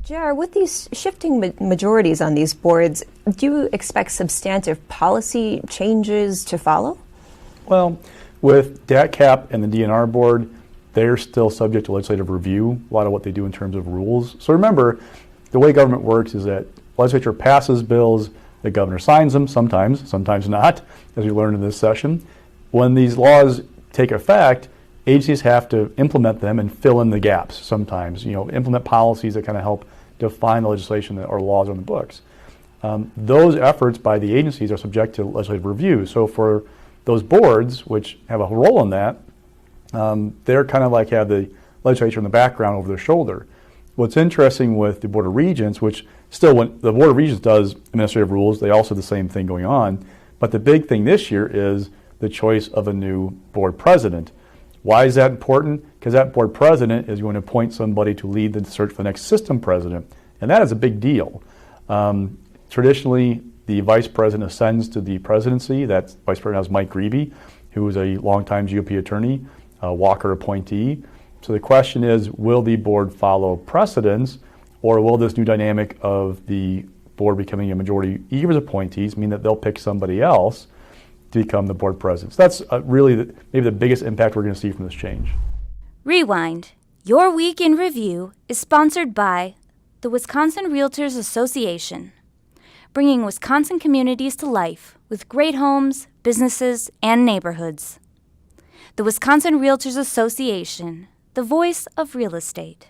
JR, with these shifting majorities on these boards, do you expect substantive policy changes to follow? Well, with DATCP and the DNR board, they're still subject to legislative review, a lot of what they do in terms of rules. So remember, the way government works is that legislature passes bills, the governor signs them, sometimes not, as we learned in this session. When these laws take effect, agencies have to implement them and fill in the gaps sometimes, implement policies that kind of help define the legislation or laws on the books. Those efforts by the agencies are subject to legislative review. So for those boards, which have a role in that, they're kind of like have the legislature in the background over their shoulder. What's interesting with the Board of Regents, which still when the Board of Regents does administrative rules, they also have the same thing going on, but the big thing this year is the choice of a new board president. Why is that important? Because that board president is going to appoint somebody to lead the search for the next system president, and that is a big deal. Traditionally, the vice president ascends to the presidency. That vice president is Mike Grebe, who is a longtime GOP attorney, a Walker appointee. So the question is, will the board follow precedents, or will this new dynamic of the board becoming a majority eager appointees mean that they'll pick somebody else to become the board president? So that's really maybe the biggest impact we're going to see from this change. Rewind. Your Week in Review is sponsored by the Wisconsin Realtors Association, bringing Wisconsin communities to life with great homes, businesses, and neighborhoods. The Wisconsin Realtors Association, the voice of real estate.